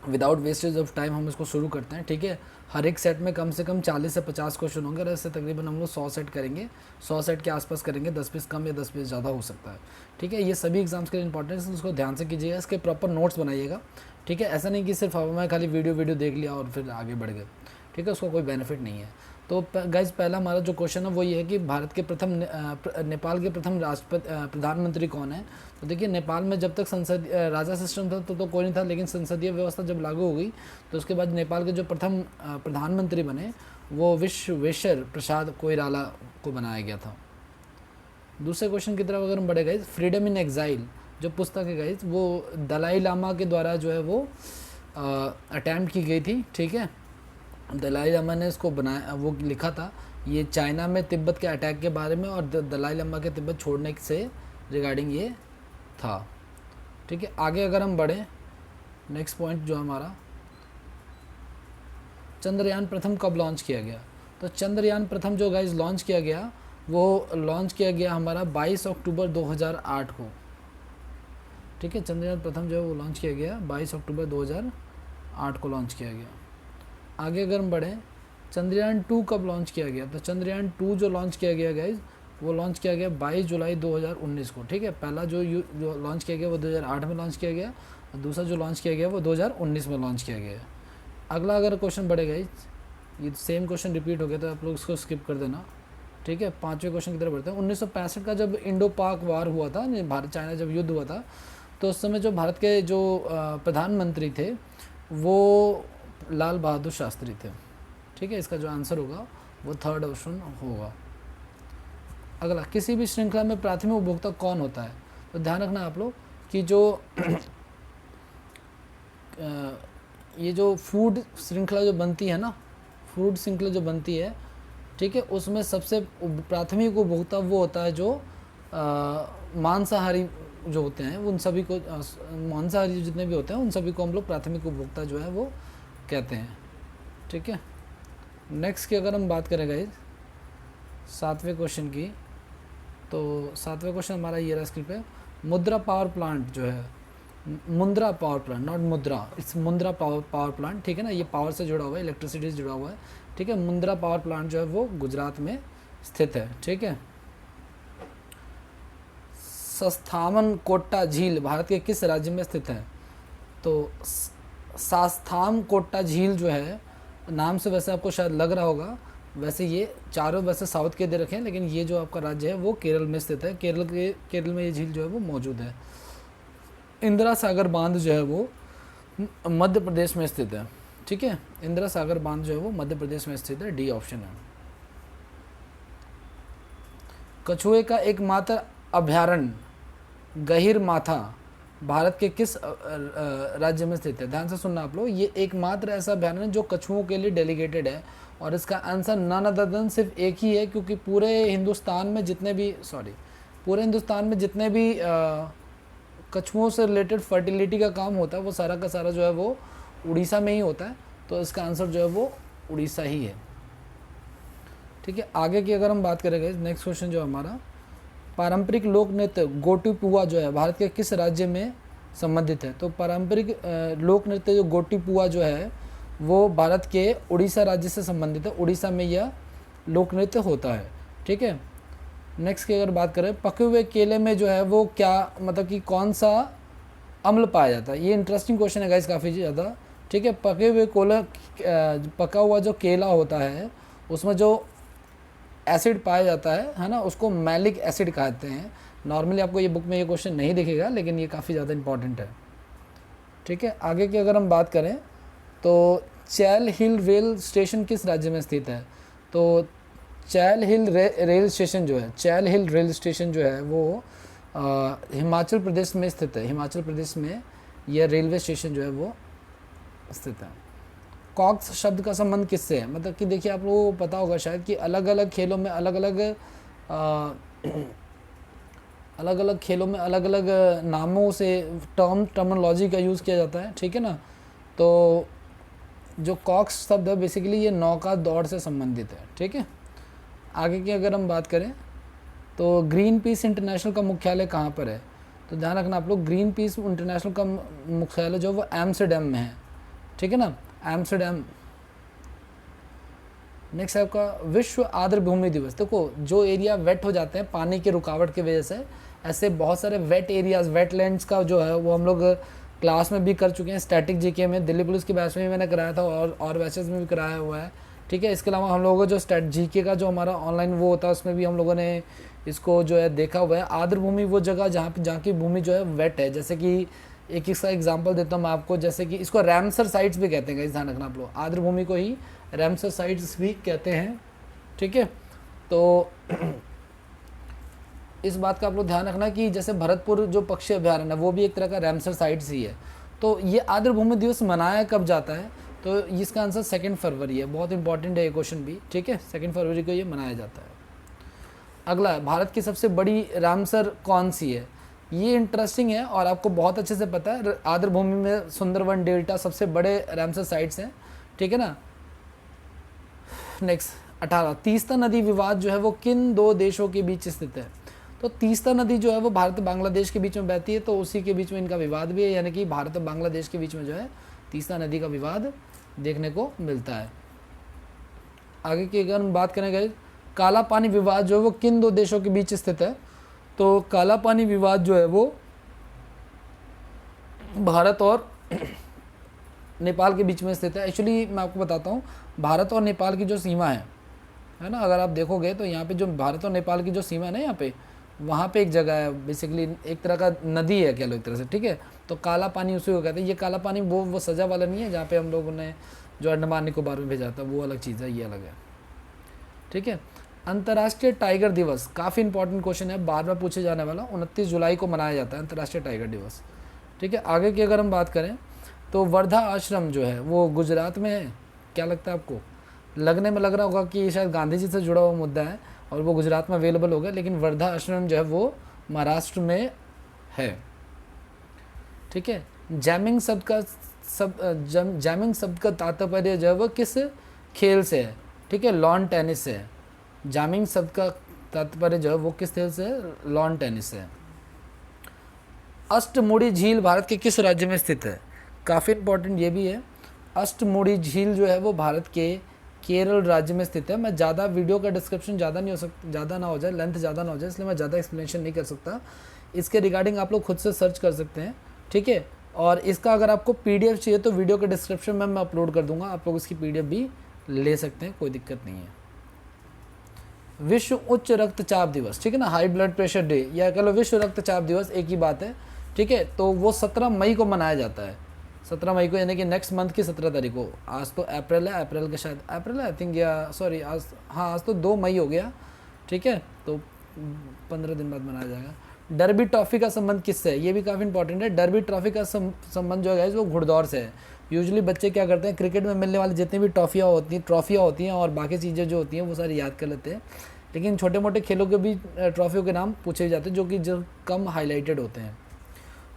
Without wastage of time हम इसको शुरू करते हैं, ठीक है। हर एक सेट में कम से कम 40 से 50 क्वेश्चन होंगे और ऐसे तकरीबन हम लोग 100 सेट करेंगे, 100 सेट के आसपास करेंगे, 10 पीस कम या 10 पीस ज़्यादा हो सकता है, ठीक है। ये सभी एग्जाम्स के लिए इंपॉर्टेंट है, उसको ध्यान से कीजिएगा, इसके प्रॉपर नोट्स बनाइएगा, ठीक है। ऐसा नहीं कि सिर्फ हमें खाली वीडियो देख लिया और फिर आगे बढ़ गए, ठीक है, उसका कोई बेनिफिट नहीं है। तो गाइज पहला हमारा जो क्वेश्चन है वो ये है कि भारत के नेपाल के प्रथम राष्ट्रपति प्रधानमंत्री कौन है। तो देखिए नेपाल में जब तक संसद राजा सिस्टम था तो कोई नहीं था, लेकिन संसदीय व्यवस्था जब लागू हो गई तो उसके बाद नेपाल के जो प्रथम प्रधानमंत्री बने वो विश्वेश्वर प्रसाद कोइराला को बनाया गया था। दूसरे क्वेश्चन की तरफ अगर हम बढ़े गाइज, फ्रीडम इन एग्जाइल जो पुस्तक है गाइज वो दलाई लामा के द्वारा जो है वो अटैम्प्ट की गई थी, ठीक है। दलाई लामा ने इसको बनाया, वो लिखा था, ये चाइना में तिब्बत के अटैक के बारे में और दलाई लामा के तिब्बत छोड़ने से रिगार्डिंग ये था, ठीक है। आगे अगर हम बढ़ें, नेक्स्ट पॉइंट जो हमारा, चंद्रयान प्रथम कब लॉन्च किया गया। तो चंद्रयान प्रथम जो गाइज लॉन्च किया गया वो लॉन्च किया गया हमारा 22 अक्टूबर 2008 को, ठीक है। चंद्रयान प्रथम जो है वो लॉन्च किया गया 22 अक्टूबर 2008 को लॉन्च किया गया। आगे अगर हम बढ़ें, चंद्रयान 2 कब लॉन्च किया गया। तो चंद्रयान 2 जो लॉन्च किया गया गाइज वो लॉन्च किया गया 22 जुलाई 2019 को, ठीक है। पहला जो लॉन्च किया गया वो 2008 में लॉन्च किया गया और दूसरा जो लॉन्च किया गया वो 2019 में लॉन्च किया गया। अगला अगर क्वेश्चन बढ़ेगा, ये सेम क्वेश्चन रिपीट हो गया तो आप लोग इसको स्किप कर देना, ठीक है। पाँचवें क्वेश्चन की तरफ बढ़ते हैं। 1965 का जब इंडो पाक वार हुआ था, भारत चाइना जब युद्ध हुआ था, तो उस समय जो भारत के जो प्रधानमंत्री थे वो लाल बहादुर शास्त्री थे, ठीक है। इसका जो आंसर होगा वो थर्ड ऑप्शन होगा। अगला, किसी भी श्रृंखला में प्राथमिक उपभोक्ता कौन होता है। तो ध्यान रखना आप लोग कि जो ये जो फूड श्रृंखला जो बनती है ना, फूड श्रृंखला जो बनती है, ठीक है, उसमें सबसे प्राथमिक उपभोक्ता वो होता है जो मांसाहारी जो होते हैं, उन सभी को मांसाहारी जितने भी होते हैं उन सभी को हम लोग प्राथमिक उपभोक्ता जो है वो कहते हैं, ठीक है। नेक्स्ट की अगर हम बात करें गाइस 7वें क्वेश्चन की, तो 7वें क्वेश्चन हमारा ये रहा स्क्रीन पे, मुद्रा पावर प्लांट जो है, मुंद्रा पावर प्लांट, नॉट मुद्रा, इट्स मुंद्रा पावर प्लांट, ठीक है ना, ये पावर से जुड़ा हुआ है, इलेक्ट्रिसिटी से जुड़ा हुआ है, ठीक है। मुंद्रा पावर प्लांट जो है वो गुजरात में स्थित है, ठीक है। सस्थामन कोट्टा झील भारत के किस राज्य में स्थित है। तो सास्थाम कोट्टा झील जो है, नाम से वैसे आपको शायद लग रहा होगा, वैसे ये चारों वैसे साउथ के दे रखे हैं, लेकिन ये जो आपका राज्य है वो केरल में स्थित है। केरल में ये झील जो है वो मौजूद है। इंदिरा सागर बांध जो है वो मध्य प्रदेश में स्थित है, ठीक है। इंदिरा सागर बांध जो है वो मध्य प्रदेश में स्थित है, डी ऑप्शन है। कछुए का एकमात्र अभयारण्य गहीर माथा भारत के किस राज्य में स्थित है। ध्यान से सुनना आप लोग, ये एकमात्र ऐसा अभयारण्य जो कछुओं के लिए डेलीगेटेड है और इसका आंसर नन अदर देन सिर्फ एक ही है, क्योंकि पूरे हिंदुस्तान में जितने भी कछुओं से रिलेटेड फर्टिलिटी का काम होता है वो सारा का सारा जो है वो उड़ीसा में ही होता है, तो इसका आंसर जो है वो उड़ीसा ही है, ठीक है। आगे की अगर हम बात करेंगे, नेक्स्ट क्वेश्चन जो हमारा, पारंपरिक लोक नृत्य गोटी पुआ जो है भारत के किस राज्य में संबंधित है। तो पारंपरिक लोक नृत्य जो गोटी पुआ जो है वो भारत के उड़ीसा राज्य से संबंधित है, उड़ीसा में यह लोक नृत्य होता है, ठीक है। नेक्स्ट की अगर बात करें, पके हुए केले में जो है वो क्या, मतलब कि कौन सा अम्ल पाया जाता है। ये इंटरेस्टिंग क्वेश्चन है गाइस काफ़ी ज़्यादा, ठीक है। पका हुआ जो केला होता है उसमें जो एसिड पाया जाता है ना, उसको मैलिक एसिड कहते हैं। नॉर्मली आपको ये बुक में ये क्वेश्चन नहीं दिखेगा, लेकिन ये काफ़ी ज़्यादा इंपॉर्टेंट है, ठीक है। आगे की अगर हम बात करें तो चैल हिल रेल स्टेशन किस राज्य में स्थित है। तो चैल हिल रेल स्टेशन जो है वो हिमाचल प्रदेश में स्थित है। हिमाचल प्रदेश में यह रेलवे स्टेशन जो है वो स्थित है। कॉक्स शब्द का संबंध किससे है। मतलब कि देखिए आप लोगों को पता होगा शायद कि अलग अलग खेलों में अलग अलग नामों से टर्मिनोलॉजी का यूज़ किया जाता है, ठीक है ना। तो जो कॉक्स शब्द है बेसिकली ये नौका दौड़ से संबंधित है, ठीक है। आगे की अगर हम बात करें तो ग्रीन पीस इंटरनेशनल का मुख्यालय कहाँ पर है। तो ध्यान रखना आप लोग, ग्रीन पीस इंटरनेशनल का मुख्यालय जो वो एम्स्टर्डम में है, ठीक है ना, एम्स्टर्डम। नेक्स्ट है आपका विश्व आर्द्र भूमि दिवस। देखो जो एरिया वेट हो जाते हैं पानी की रुकावट की वजह से, ऐसे बहुत सारे वेट एरियाज, वेटलैंड्स का जो है वो हम लोग क्लास में भी कर चुके हैं, स्टैटिक जीके में, दिल्ली पुलिस की बैच में भी मैंने कराया था और बैचेस में भी कराया हुआ है। ठीक है, इसके अलावा हम लोगों को जो स्टैट जीके का जो हमारा ऑनलाइन वो होता है उसमें भी हम लोगों ने इसको जो है देखा हुआ है। आर्द्र भूमि वो जगह जहाँ की भूमि जो है वेट है, जैसे कि एक इसका एग्जांपल देता हूँ मैं आपको, जैसे कि इसको रैमसर साइट्स भी कहते हैं, गाइस ध्यान रखना आप लोग, आर्द्र भूमि को ही रैमसर साइट्स भी कहते हैं। ठीक है, तो इस बात का आप लोग ध्यान रखना कि जैसे भरतपुर जो पक्षी अभ्यारण्य है वो भी एक तरह का रैमसर साइट्स ही है। तो ये आर्द्र भूमि दिवस मनाया कब जाता है, तो इसका आंसर 2 फरवरी है। बहुत इंपॉर्टेंट है ये क्वेश्चन भी। ठीक है, 2 फरवरी को ये मनाया जाता है। अगला है, भारत की सबसे बड़ी रामसर कौन सी है। ये इंटरेस्टिंग है और आपको बहुत अच्छे से पता है, आर्द्र भूमि में सुंदरवन डेल्टा सबसे बड़े रामसर साइट्स हैं। ठीक है ना। नेक्स्ट 18, तीस्ता नदी विवाद जो है वो किन 2 देशों के बीच स्थित है। तो तीस्ता नदी जो है वो भारत बांग्लादेश के बीच में बहती है, तो उसी के बीच में इनका विवाद भी है, यानी कि भारत और बांग्लादेश के बीच में जो है तीस्ता नदी का विवाद देखने को मिलता है। आगे की अगर हम बात करेंगे, काला पानी विवाद जो है वो किन 2 देशों के बीच स्थित है। तो काला पानी विवाद जो है वो भारत और नेपाल के बीच में स्थित है। एक्चुअली मैं आपको बताता हूँ, भारत और नेपाल की जो सीमा है ना, अगर आप देखोगे तो यहाँ पे जो भारत और नेपाल की जो सीमा है ना, यहाँ पे वहाँ पे एक जगह है, बेसिकली एक तरह का नदी है कह लो एक तरह से। ठीक है, तो काला पानी उसी को कहते हैं। ये काला पानी वो सजा वाला नहीं है जहाँ पे हम लोगों ने जो अंडमान निकोबार में भेजा था, वो अलग चीज़ है, ये अलग है। ठीक है, अंतर्राष्ट्रीय टाइगर दिवस काफ़ी इंपॉर्टेंट क्वेश्चन है, बार बार पूछे जाने वाला। 29 जुलाई को मनाया जाता है अंतर्राष्ट्रीय टाइगर दिवस। ठीक है, आगे की अगर हम बात करें तो वर्धा आश्रम जो है वो गुजरात में है। क्या लगता है आपको? लगने में लग रहा होगा कि शायद गांधी जी से जुड़ा हुआ मुद्दा है और वो गुजरात में अवेलेबल होगा, लेकिन वर्धा आश्रम जो है वो महाराष्ट्र में है। ठीक है, जैमिंग शब्द का तात्पर्य जो है वो किस खेल से है। ठीक है, लॉन टेनिस से है। जैमिंग शब्द का तात्पर्य जो है वो किस खेल से है? लॉन टेनिस से है। अष्टमुड़ी झील भारत के किस राज्य में स्थित है? काफ़ी इंपॉर्टेंट ये भी है। अष्टमुड़ी झील जो है वो भारत के केरल राज्य में स्थित है। मैं ज़्यादा वीडियो का डिस्क्रिप्शन ज़्यादा नहीं हो सकता, ज़्यादा ना हो जाए, लेंथ ज़्यादा ना हो जाए, इसलिए मैं ज़्यादा एक्सप्लेनेशन नहीं कर सकता। इसके रिगार्डिंग आप लोग खुद से सर्च कर सकते हैं। ठीक है, और इसका अगर आपको पीडीएफ चाहिए तो वीडियो के डिस्क्रिप्शन में मैं अपलोड कर दूंगा, आप लोग इसकी पीडीएफ भी ले सकते हैं, कोई दिक्कत नहीं है। विश्व उच्च रक्तचाप दिवस, ठीक है ना, हाई ब्लड प्रेशर डे, या कह लो विश्व रक्तचाप दिवस, एक ही बात है। ठीक है, तो वो 17 मई को मनाया जाता है। 17 मई को, यानी कि नेक्स्ट मंथ की 17 तारीख को। आज तो अप्रैल है, अप्रैल का शायद अप्रैल है आई थिंक, या सॉरी आज, हाँ आज तो 2 मई हो गया। ठीक है, तो 15 दिन बाद मनाया जाएगा। डर्बी ट्रॉफी का संबंध किससे है? ये भी काफ़ी इंपॉर्टेंट है। डर्बी ट्रॉफी का संबंध जो है वो घुड़दौड़ से है। यूजुअली बच्चे क्या करते हैं, क्रिकेट में मिलने वाली जितनी भी ट्रॉफियाँ होती हैं और बाकी चीज़ें जो होती हैं वो सारी याद कर लेते हैं, लेकिन छोटे मोटे खेलों के भी ट्रॉफियों के नाम पूछे जाते हैं जो कम हाईलाइटेड होते हैं।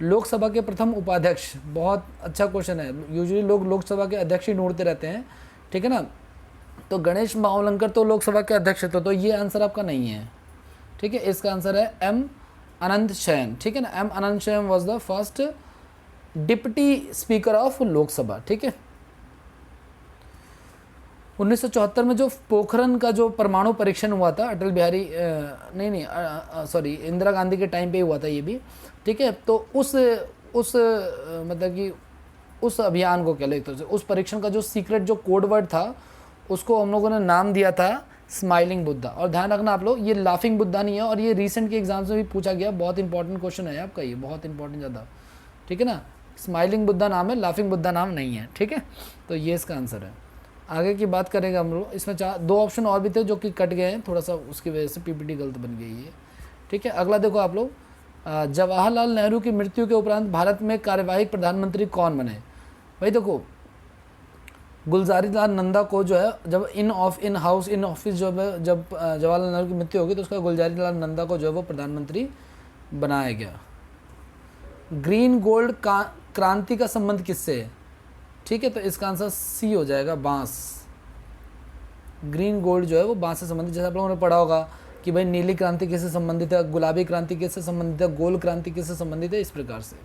लोकसभा के प्रथम उपाध्यक्ष, बहुत अच्छा क्वेश्चन है। यूजुअली लोग लोकसभा के अध्यक्ष ही ढूंढते रहते हैं। ठीक है ना, तो गणेश मावलंकर तो लोकसभा के अध्यक्ष थे, तो ये आंसर आपका नहीं है। ठीक है, इसका आंसर है एम अनंत शयन। ठीक है ना, एम अनंत शयन was the first deputy speaker of Lok Sabha. ठीक है, 1974 में जो पोखरण का जो परमाणु परीक्षण हुआ था, अटल बिहारी सॉरी इंदिरा गांधी के टाइम पे हुआ था ये भी। ठीक है, तो उस मतलब कि उस अभियान को कह लो एक तरह से, उस परीक्षण का जो सीक्रेट जो कोड वर्ड था उसको हम लोगों ने नाम दिया था स्माइलिंग बुद्धा। और ध्यान रखना आप लोग, ये लाफिंग बुद्धा नहीं है, और ये रिसेंट के एग्जाम्स में भी पूछा गया, बहुत इंपॉर्टेंट क्वेश्चन है आपका, ये बहुत इंपॉर्टेंट ज़्यादा। ठीक है ना, स्माइलिंग बुद्धा नाम है, लाफिंग बुद्धा नाम नहीं है। ठीक है, तो ये इसका आंसर है। आगे की बात करेंगे हम लोग, इसमें 2 ऑप्शन और भी थे जो कि कट गए हैं, थोड़ा सा उसकी वजह से पीपीटी गलत बन गई है। ठीक है, अगला देखो आप लोग, जवाहरलाल नेहरू की मृत्यु के उपरांत भारत में कार्यवाही प्रधानमंत्री कौन बने? भाई देखो, गुलजारी लाल नंदा को जो है जब इन ऑफिस जब जवाहरलाल नेहरू की मृत्यु होगी तो उसका गुलजारी लाल नंदा को जो है वो प्रधानमंत्री बनाया गया। ग्रीन गोल्ड क्रांति का संबंध किससे है? ठीक है, तो इसका आंसर सी हो जाएगा, बांस। ग्रीन गोल्ड जो है वो बांस से संबंधित, जैसे आप लोगों ने पढ़ा होगा कि भाई नीली क्रांति किससे संबंधित है, गुलाबी क्रांति किससे संबंधित है, गोल्ड क्रांति किससे संबंधित है, इस प्रकार से।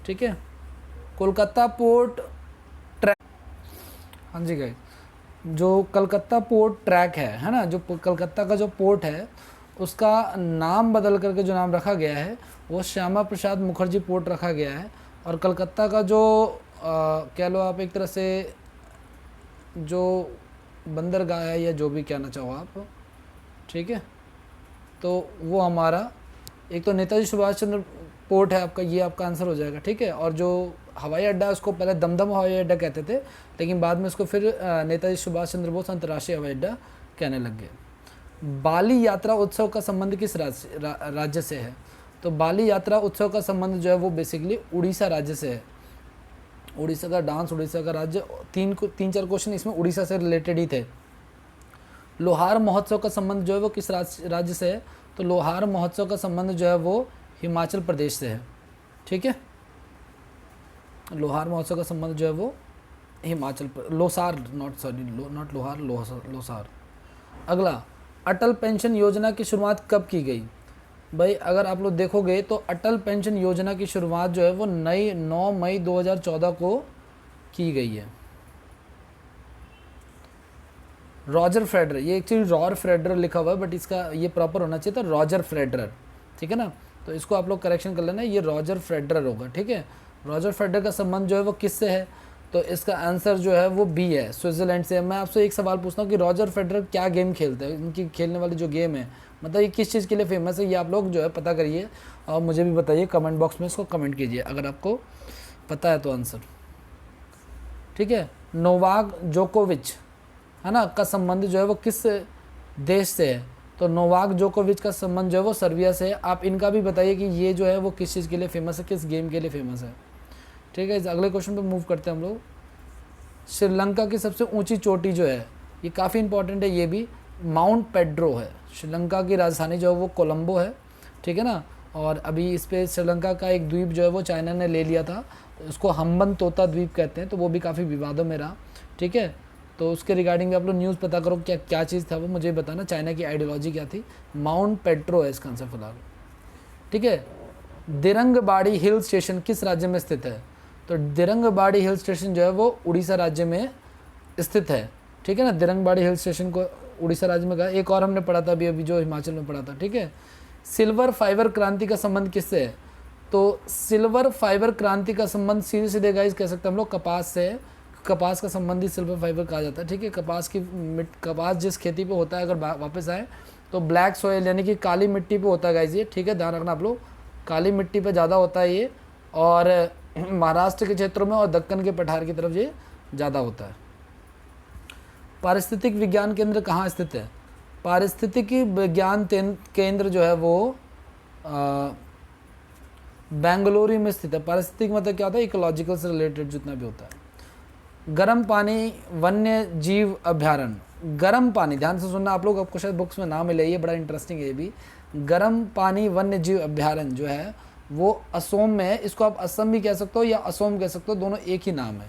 ठीक है, कोलकाता पोर्ट ट्रैक, हाँ जी गाइस, जो कलकत्ता पोर्ट ट्रैक है ना, जो कलकत्ता का जो पोर्ट है उसका नाम बदल करके जो नाम रखा गया है वो श्यामा प्रसाद मुखर्जी पोर्ट रखा गया है। और कलकत्ता का जो कह लो आप एक तरह से जो बंदरगाह है या जो भी कहना चाहो आप, ठीक है, तो वो हमारा एक तो नेताजी सुभाष चंद्र पोर्ट है आपका, ये आपका आंसर हो जाएगा, ठीक है। और जो हवाई अड्डा है उसको पहले दमदम हवाई अड्डा कहते थे, लेकिन बाद में उसको फिर नेताजी सुभाष चंद्र बोस अंतर्राष्ट्रीय हवाई अड्डा कहने लग गए। बाली यात्रा उत्सव का संबंध किस राज्य से है? तो बाली यात्रा उत्सव का संबंध जो है वो बेसिकली उड़ीसा राज्य से है। उड़ीसा का डांस, उड़ीसा का राज्य, तीन चार क्वेश्चन इसमें उड़ीसा से रिलेटेड ही थे। लोहार महोत्सव का संबंध जो है वो किस राज्य से है? तो लोहार महोत्सव का संबंध जो है वो हिमाचल प्रदेश से है, ठीक है। लोहार महोत्सव का संबंध जो है वो हिमाचल लोसार, नॉट लोहार, लोसार। अगला, अटल पेंशन योजना की शुरुआत कब की गई? भाई अगर आप लोग देखोगे तो अटल पेंशन योजना की शुरुआत जो है वो 9 मई 2014 को की गई है। रॉजर फेडरर, ये एक्चुअली रॉर फेडरर लिखा हुआ है बट इसका ये प्रॉपर होना चाहिए था रॉजर फेडरर, ठीक है ना। तो इसको आप लोग करेक्शन कर लेना, ये रॉजर फेडरर होगा, ठीक है। रॉजर फेडरर का संबंध जो है वो किससे है? तो इसका आंसर जो है वो बी है, स्विट्जरलैंड से। मैं आपसे एक सवाल पूछता हूँ कि रॉजर फेडरर क्या गेम खेलते हैं, इनकी खेलने वाली जो गेम है, मतलब ये किस चीज़ के लिए फेमस है, ये आप लोग जो है पता करिए और मुझे भी बताइए कमेंट बॉक्स में, इसको कमेंट कीजिए अगर आपको पता है तो आंसर, ठीक है। नोवाक जोकोविच है ना का संबंध जो है वो किस देश से है? तो नोवाक जोकोविच का संबंध जो है वो सर्बिया से है। आप इनका भी बताइए कि ये जो है वो किस चीज़ के लिए फेमस है, किस गेम के लिए फेमस है, ठीक है। इस अगले क्वेश्चन पे मूव करते हैं हम लोग। श्रीलंका की सबसे ऊंची चोटी जो है, ये काफ़ी इंपॉर्टेंट है, ये भी माउंट पेड्रो है। श्रीलंका की राजधानी जो है वो कोलंबो है, ठीक है ना। और अभी इस पे श्रीलंका का एक द्वीप जो है वो चाइना ने ले लिया था, उसको हम्बन तोता द्वीप कहते हैं, तो वो भी काफ़ी विवादों में रहा, ठीक है। तो उसके रिगार्डिंग भी आप लोग न्यूज़ पता करो क्या क्या चीज़ था वो मुझे बताना, चाइना की आइडियोलॉजी क्या थी। माउंट पेड्रो है इसका आंसर फिलहाल, ठीक है। दिरंगबाड़ी हिल स्टेशन किस राज्य में स्थित है? तो दिरंगबाड़ी हिल स्टेशन जो है वो उड़ीसा राज्य में स्थित है, ठीक है ना। दिरंगबाड़ी हिल स्टेशन को उड़ीसा राज्य में कहा। एक और हमने पढ़ा था अभी जो हिमाचल में पढ़ा था, ठीक है। सिल्वर फाइबर क्रांति का संबंध किससे है? तो सिल्वर फाइबर क्रांति का संबंध सीधे सीधे गाइस कह सकते हैं हम लोग कपास से है। कपास का संबंध ही सिल्वर फाइबर कहा जाता है, ठीक है। कपास जिस खेती पे होता है, अगर वापस आए तो ब्लैक सॉइल यानी कि काली मिट्टी पे होता है गाइस ये, ठीक है, ध्यान रखना आप लोग, काली मिट्टी पे ज़्यादा होता है ये, और महाराष्ट्र के क्षेत्रों में और दक्कन के पठार की तरफ ये ज़्यादा होता है। पारिस्थितिक विज्ञान केंद्र कहाँ स्थित है? पारिस्थितिकी विज्ञान केंद्र जो है वो बेंगलुरु में स्थित है। पारिस्थितिक मतलब क्या होता है? इकोलॉजिकल से रिलेटेड जितना भी होता है। गर्म पानी वन्य जीव अभ्यारण्य, गर्म पानी, ध्यान से सुनना आप लोग, आपको शायद बुक्स में नाम मिले, ये बड़ा इंटरेस्टिंग है ये भी। गर्म पानी वन्य जीव अभ्यारण्य जो है वो असोम में है। इसको आप असम भी कह सकते हो या असोम कह सकते हो, दोनों एक ही नाम है,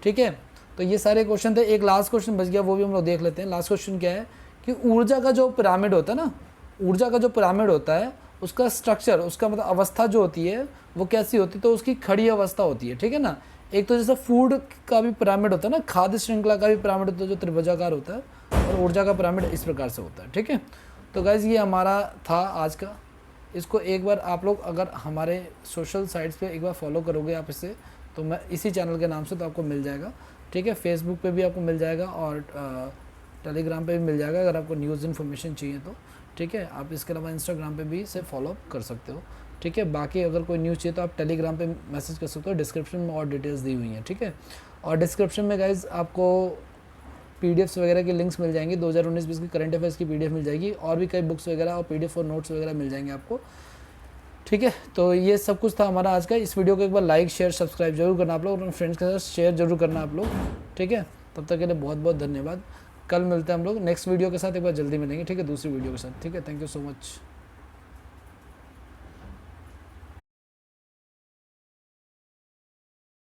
ठीक है। तो ये सारे क्वेश्चन थे। एक लास्ट क्वेश्चन बच गया, वो भी हम लोग देख लेते हैं। लास्ट क्वेश्चन क्या है कि ऊर्जा का जो पिरामिड होता है ना, ऊर्जा का जो पिरामिड होता है उसका स्ट्रक्चर, उसका मतलब अवस्था जो होती है वो कैसी होती है? तो उसकी खड़ी अवस्था होती है, ठीक है ना। एक तो जैसे फूड का भी पिरामिड होता है ना, खाद्य श्रृंखला का भी पिरामिड होता है जो त्रिभुजाकार होता है, और ऊर्जा का पिरामिड इस प्रकार से होता है, ठीक है। तो गाइज ये हमारा था आज का। इसको एक बार आप लोग अगर हमारे सोशल साइट्स पे एक बार फॉलो करोगे आप इसे, तो मैं इसी चैनल के नाम से तो आपको मिल जाएगा, ठीक है। फेसबुक पे भी आपको मिल जाएगा और टेलीग्राम पे भी मिल जाएगा अगर आपको न्यूज़ इन्फॉर्मेशन चाहिए तो, ठीक है। आप इसके अलावा इंस्टाग्राम पे भी इसे फॉलो कर सकते हो, ठीक है। बाकी अगर कोई न्यूज़ चाहिए तो आप टेलीग्राम पे मैसेज कर सकते हो, डिस्क्रिप्शन में और डिटेल्स दी हुई हैं, ठीक है। और डिस्क्रिप्शन में गाइज आपको पीडीएफ्स वगैरह की लिंक्स मिल जाएंगी, 2019-20 की करंट अफेयर्स की पीडीएफ मिल जाएगी, और भी कई बुक्स वगैरह और पीडीएफ और नोट्स वगैरह मिल जाएंगे आपको, ठीक है। तो ये सब कुछ था हमारा आज का। इस वीडियो को एक बार लाइक शेयर सब्सक्राइब जरूर करना आप लोग, अपने फ्रेंड्स के साथ शेयर जरूर करना आप लोग, ठीक है। तब तक के लिए बहुत बहुत धन्यवाद। कल मिलते हैं हम लोग नेक्स्ट वीडियो के साथ, एक बार जल्दी मिलेंगे, ठीक है, दूसरी वीडियो के साथ, ठीक है। Thank you so much.